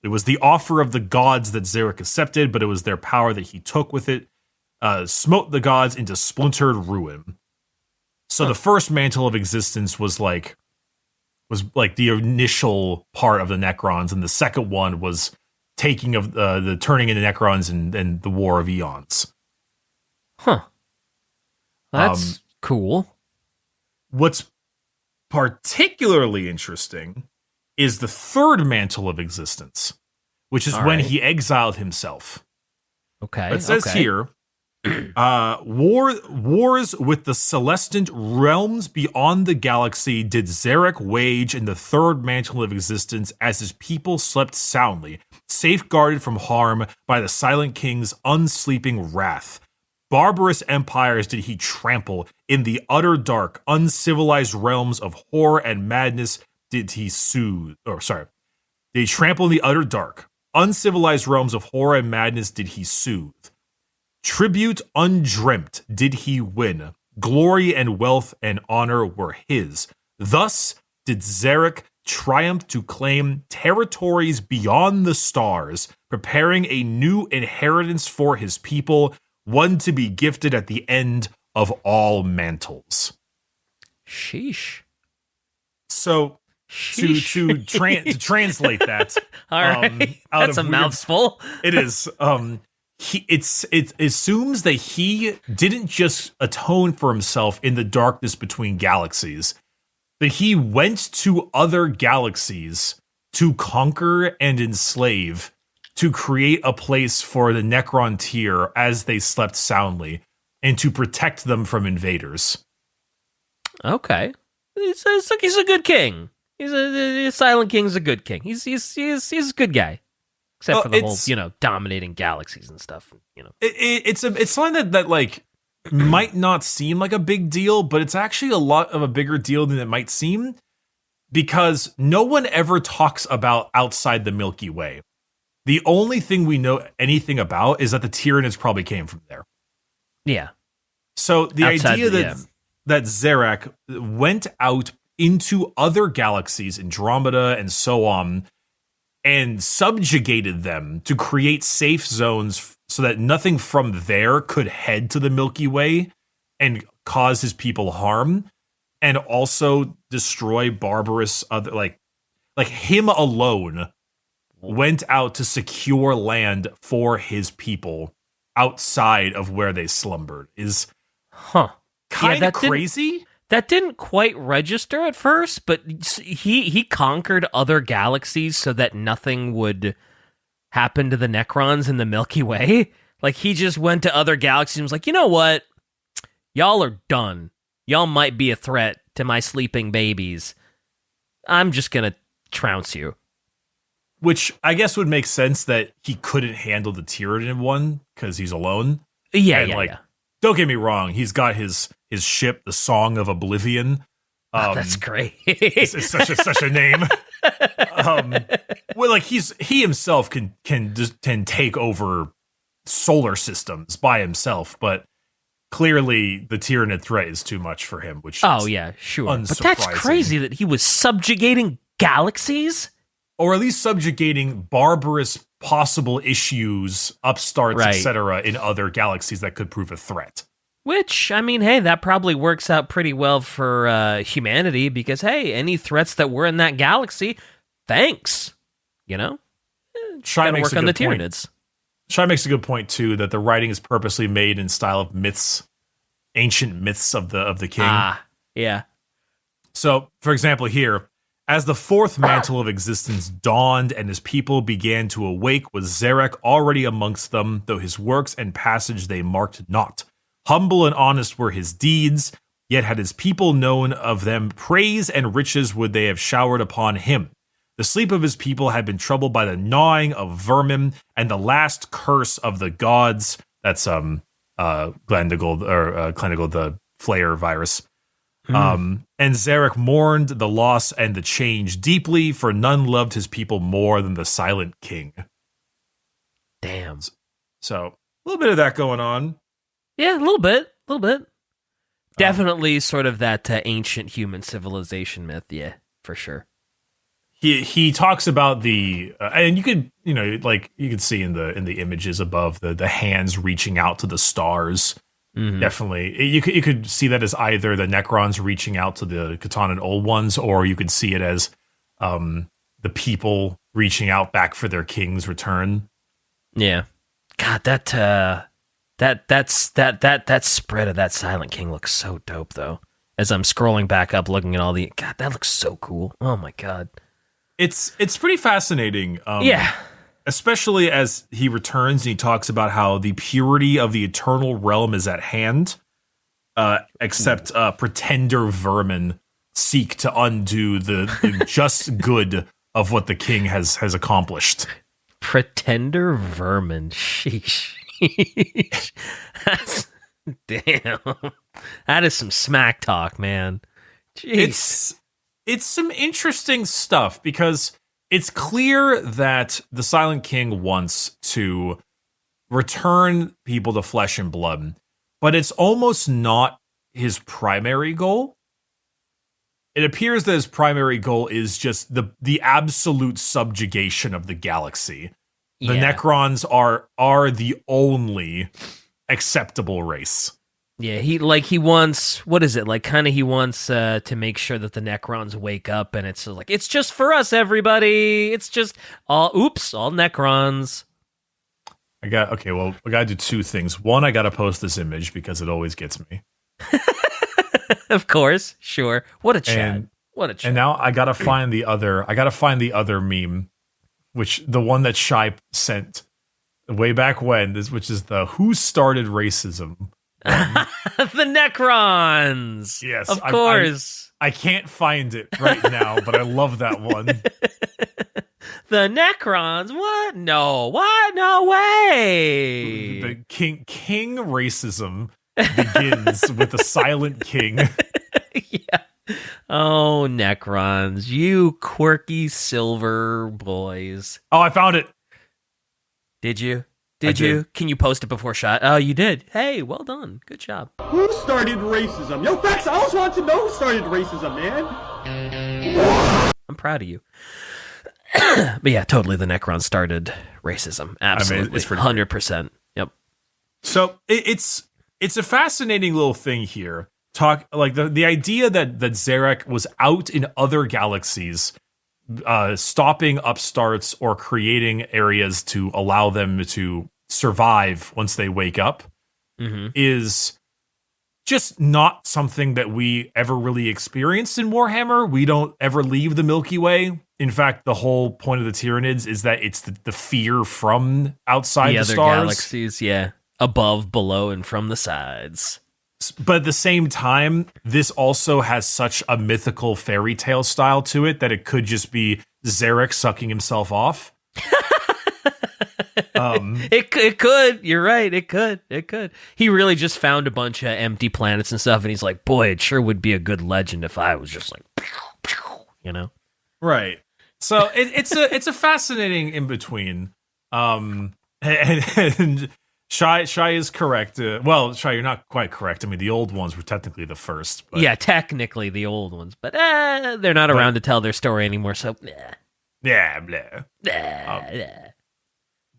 It was the offer of the gods that Zarek accepted, but it was their power that he took with it, smote the gods into splintered ruin. So the first mantle of existence was like the initial part of the Necrons, and the second one was taking of the turning into Necrons and the War of Eons. Huh. That's cool. What's particularly interesting is the third mantle of existence, which is when he exiled himself. Okay. It says here, wars with the celestant realms beyond the galaxy did Zarek wage in the third mantle of existence as his people slept soundly, safeguarded from harm by the Silent King's unsleeping wrath. Barbarous empires did he trample in the utter dark, uncivilized realms of horror and madness did he soothe. Did he trample in the utter dark, uncivilized realms of horror and madness did he soothe. Tribute undreamt did he win. Glory and wealth and honor were his. Thus did Zarek triumph to claim territories beyond the stars, preparing a new inheritance for his people, one to be gifted at the end of all mantles. Sheesh. So to translate that, all right, that's a mouthful. It is. It assumes that he didn't just atone for himself in the darkness between galaxies, but he went to other galaxies to conquer and enslave, to create a place for the Necrontyr as they slept soundly, and to protect them from invaders. Okay, he's a good king. The Silent King's a good king. He's a good guy, except for the whole dominating galaxies and stuff. It's something that like might not seem like a big deal, but it's actually a lot of a bigger deal than it might seem. because no one ever talks about outside the Milky Way. The only thing we know anything about is that the Tyranids probably came from there. Yeah. So the idea that Zarak went out into other galaxies, Andromeda and so on, and subjugated them to create safe zones so that nothing from there could head to the Milky Way and cause his people harm, and also destroy barbarous other like him alone went out to secure land for his people outside of where they slumbered is kind of crazy. That didn't quite register at first, but he conquered other galaxies so that nothing would happen to the Necrons in the Milky Way. Like, he just went to other galaxies and was like, you know what? Y'all are done. Y'all might be a threat to my sleeping babies. I'm just gonna trounce you. Which I guess would make sense that he couldn't handle the Tyranid one because he's alone. Yeah. Don't get me wrong. He's got his ship, the Song of Oblivion. That's great. It's such a name. Well, like he himself can take over solar systems by himself, but clearly the Tyranid threat is too much for him. Which sure. But that's crazy that he was subjugating galaxies, or at least subjugating barbarous possible issues, upstarts, etc., in other galaxies that could prove a threat. Which, I mean, hey, that probably works out pretty well for humanity because, hey, any threats that were in that galaxy, thanks. You know? Shai gotta work on the Tyranids. Shai makes a good point, too, that the writing is purposely made in style of myths, ancient myths of the king. Yeah. So, for example, here, as the fourth mantle of existence dawned and his people began to awake, was Zarak already amongst them, though his works and passage they marked not. Humble and honest were his deeds, yet had his people known of them, praise and riches would they have showered upon him. The sleep of his people had been troubled by the gnawing of vermin, and the last curse of the gods, that's Glendigal, the Flayer virus. And Zarak mourned the loss and the change deeply, for none loved his people more than the Silent King. Damn. So, a little bit of that going on. Yeah, a little bit. Definitely sort of that ancient human civilization myth, yeah, for sure. He talks about the and you could see in the images above the hands reaching out to the stars. Mm-hmm. Definitely, you could see that as either the Necrons reaching out to the Khitanan Old Ones, or you could see it as the people reaching out back for their king's return. Yeah, God, that spread of that Silent King looks so dope, though. As I'm scrolling back up, looking at all God, that looks so cool. Oh my God, it's pretty fascinating. Yeah. Especially as he returns and he talks about how the purity of the eternal realm is at hand, except pretender vermin seek to undo the just good of what the king has accomplished. Pretender vermin, sheesh. Damn. That is some smack talk, man. Jeez. It's some interesting stuff because it's clear that the Silent King wants to return people to flesh and blood, but it's almost not his primary goal. It appears that his primary goal is just the absolute subjugation of the galaxy. The Necrons are the only acceptable race. Yeah, he wants, what is it? He wants to make sure that the Necrons wake up, and it's like, it's just for us, everybody. It's just all Necrons. I gotta do two things. One, I gotta post this image because it always gets me. Of course, sure. What a chat. And now I gotta find the other meme, which the one that Shai sent way back when, which is the who started racism. The Necrons. Yes, of course. I can't find it right now, but I love that one. The Necrons? What? No. What? No way. The king racism begins with the Silent King. Yeah. Oh, Necrons, you quirky silver boys. Oh, I found it. Did you? Did you? Can you post it before shot? Oh, you did. Hey, well done. Good job. Who started racism? Yo, Fax, I always want to know who started racism, man. I'm proud of you. But yeah, totally. The Necrons started racism. Absolutely. I mean, it's 100%. Yep. So it's a fascinating little thing here. The idea that Zarek was out in other galaxies, stopping upstarts or creating areas to allow them to survive once they wake up, is just not something that we ever really experienced in Warhammer. We don't ever leave the Milky Way. In fact, the whole point of the Tyranids is that it's the fear from outside the stars. Galaxies, yeah. Above, below, and from the sides. But at the same time, this also has such a mythical fairy tale style to it that it could just be Zarek sucking himself off. It could. You're right. It could. He really just found a bunch of empty planets and stuff, and he's like, boy, it sure would be a good legend if I was just like, you know? Right. So it's a fascinating in between. And Shai is correct. Shai, you're not quite correct. I mean, the old ones were technically the first. But, yeah, technically the old ones, but they're not around to tell their story anymore. So, yeah, blah.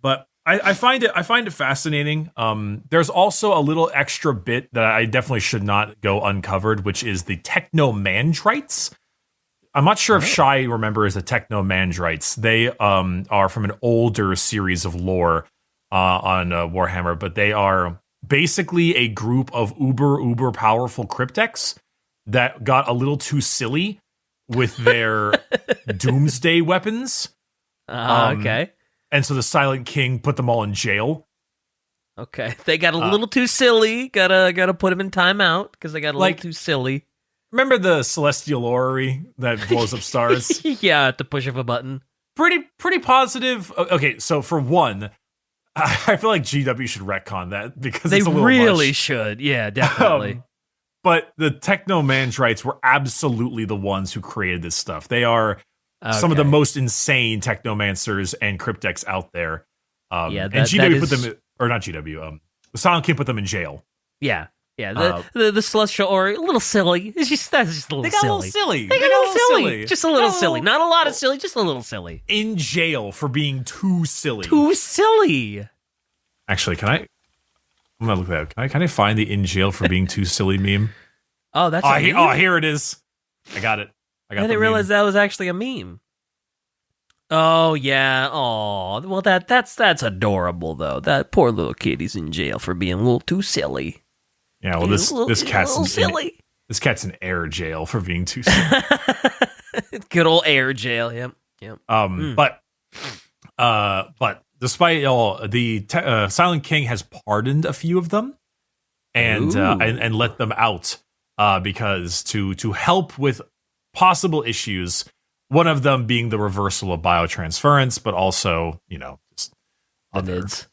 But I find it fascinating. There's also a little extra bit that I definitely should not go uncovered, which is the technomandrites. I'm not sure if Shai remembers the technomandrites. They are from an older series of lore on Warhammer, but they are basically a group of uber powerful cryptex that got a little too silly with their doomsday weapons. Okay. And so the Silent King put them all in jail. Okay. They got a little too silly. Gotta put them in timeout because they got a little too silly. Remember the Celestial Orrery that blows up stars? Yeah, at the push of a button. Pretty positive. Okay, so for one, I feel like GW should retcon that because they it's a little really much. Should. Yeah, definitely. But the Technomandrites were absolutely the ones who created this stuff. They are some of the most insane technomancers and cryptex out there. And GW put them, or not GW. Silent King put them in jail. Yeah. Yeah, the Celestial Orrery, a little silly. That's just a little silly. They got a little silly. They got a little silly. Just a little silly. Not a lot of silly, just a little silly. In jail for being too silly. Too silly. Actually, I'm gonna look that up. Can I find the in jail for being too silly meme? Oh, that's here it is. I got it. I didn't realize that was actually a meme. Oh yeah. Oh, well that's adorable though. That poor little kitty's in jail for being a little too silly. Yeah, well, this cat's in air jail for being too silly. Good old air jail. Yep. But despite all, the Silent King has pardoned a few of them and let them out because to help with possible issues. One of them being the reversal of biotransference, but also just the NIDs.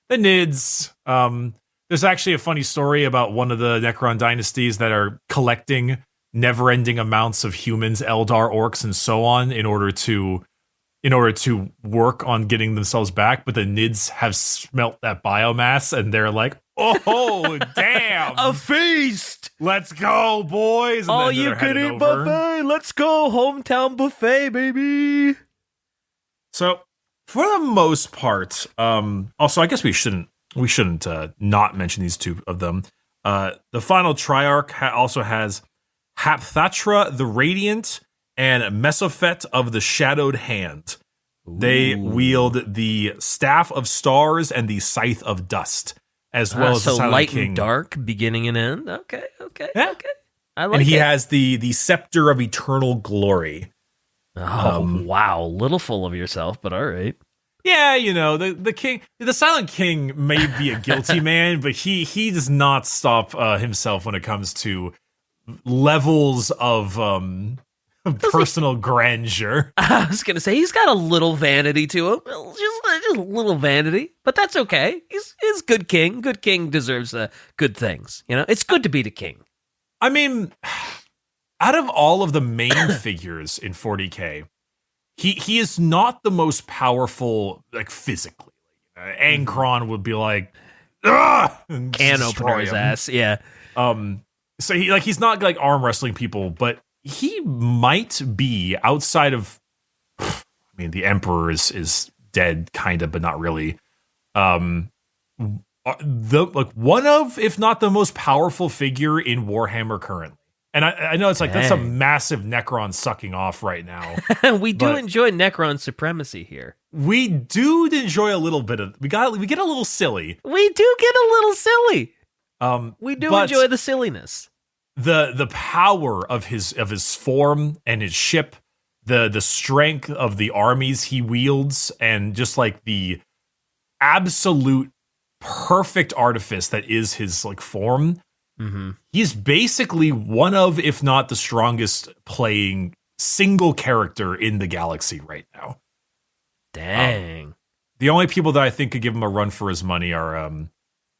The NIDs. There's actually a funny story about one of the Necron Dynasties that are collecting never-ending amounts of humans, Eldar, orcs, and so on in order to work on getting themselves back. But the NIDs have smelt that biomass, and they're like, "Oh, damn! A feast! Let's go, boys!" And all you can eat buffet. Let's go, hometown buffet, baby. So, for the most part, also, I guess we shouldn't not mention these two of them. The final Triarch also has Hapthatra the Radiant and Mesophet of the Shadowed Hand. Ooh. They wield the Staff of Stars and the Scythe of Dust, as well as the Silent light King. And dark, beginning and end. Okay. Yeah. Okay. I like it. And he has the Scepter of Eternal Glory. Oh, wow. Little full of yourself, but all right. Yeah, the king, the Silent King may be a guilty man, but he does not stop himself when it comes to levels of personal grandeur. I was gonna say he's got a little vanity to him, just a little vanity, but that's okay. He's good king. Good king deserves good things. It's good to be the king. I mean, out of all of the main figures in 40K, he is not the most powerful, like, physically. Necron would be like, ugh! Can opener his ass, yeah. So he's not like arm wrestling people, but he might be outside of, I mean, the Emperor is dead, kind of, but not really. One of, if not the most powerful figure in Warhammer currently. And I know it's like, that's a massive Necron sucking off right now. We do enjoy Necron supremacy here. We do enjoy a little bit of, we get a little silly. We do get a little silly. We do enjoy the silliness. The power of his form and his ship, the strength of the armies he wields, and just like the absolute perfect artifice that is his like form. Mm-hmm. He's basically one of, if not the strongest playing single character in the galaxy right now. Dang. The only people that I think could give him a run for his money are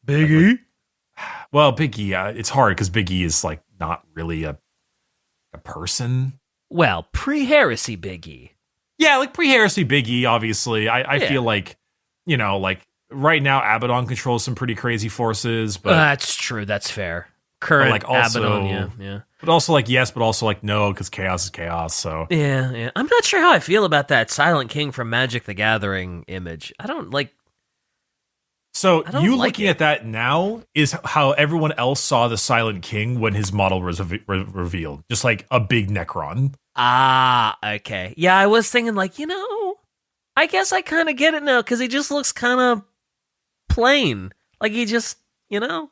Big E. Well, Big E, it's hard because Big E is like not really a person. Well, pre-heresy Big E. Yeah, like pre-heresy Big E, obviously. I feel like, you know, like right now Abaddon controls some pretty crazy forces, but that's true, that's fair. Current like also, Abaddon, yeah. But also like yes, but also like no, because chaos is chaos, so. Yeah. I'm not sure how I feel about that Silent King from Magic the Gathering image. I don't like. So you like looking at that now is how everyone else saw the Silent King when his model was revealed. Just like a big Necron. Ah, okay. Yeah, I was thinking like, I guess I kind of get it now because he just looks kind of plain. Like he just, Yeah,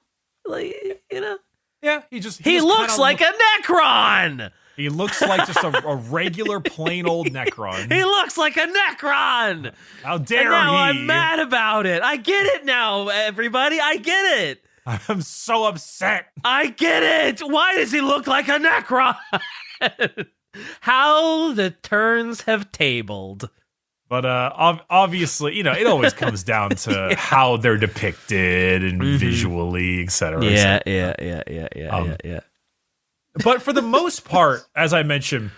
he looks like a Necron. He looks like just a regular plain old Necron. He looks like a Necron. How dare and now he? I'm mad about it. I get it now, everybody. I get it. I'm so upset. I get it. Why does he look like a Necron? How the turns have tabled. But obviously, it always comes down to how they're depicted and visually, etc. Yeah. But for the most part, as I mentioned,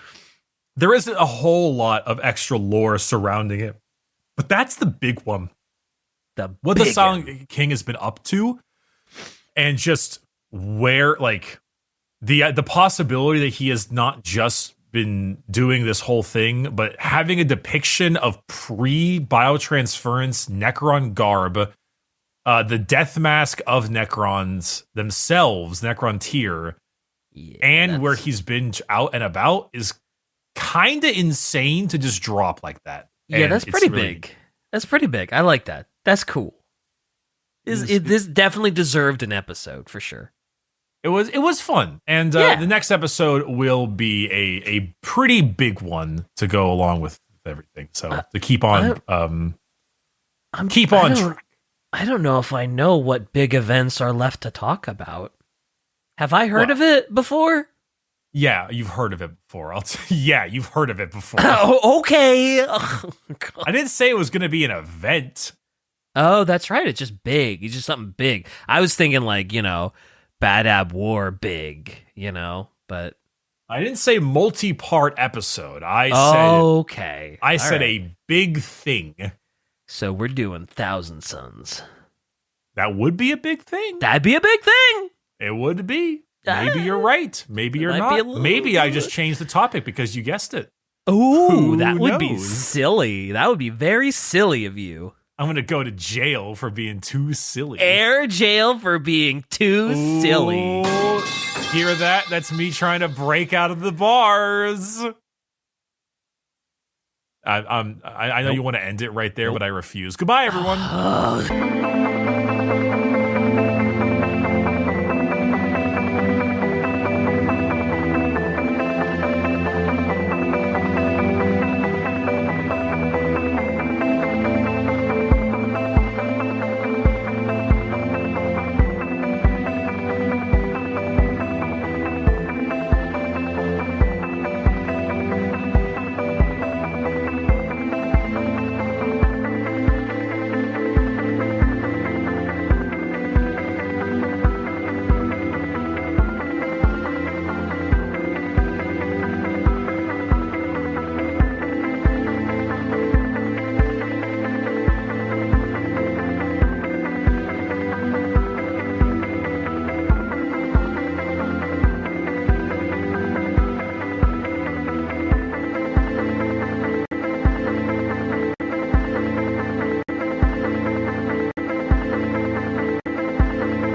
there isn't a whole lot of extra lore surrounding it. But that's the big one. What the Silent King has been up to, and just where, like, the possibility that he has not just been doing this whole thing, but having a depiction of pre-biotransference Necron garb, the death mask of Necrons themselves, Necrontyr, and where he's been out and about is kind of insane to just drop like that. Yeah, that's pretty big. That's pretty big. I like that. That's cool. This definitely deserved an episode for sure. It was fun, and the next episode will be a pretty big one to go along with everything. So to keep on, track. I don't know if I know what big events are left to talk about. Have I heard of it before? Yeah, you've heard of it before. You've heard of it before. Oh, okay. Oh, I didn't say it was going to be an event. Oh, that's right. It's just big. It's just something big. I was thinking like, Bad Ab War big, but I didn't say multi-part episode. I said a big thing. So we're doing Thousand Suns. That would be a big thing. That'd be a big thing. It would be. Maybe you're right. Maybe you're not. Maybe I just changed the topic because you guessed it. Ooh, that would be silly. That would be very silly of you. I'm going to go to jail for being too silly. Air jail for being too silly. Hear that? That's me trying to break out of the bars. I know you want to end it right there, but I refuse. Goodbye, everyone.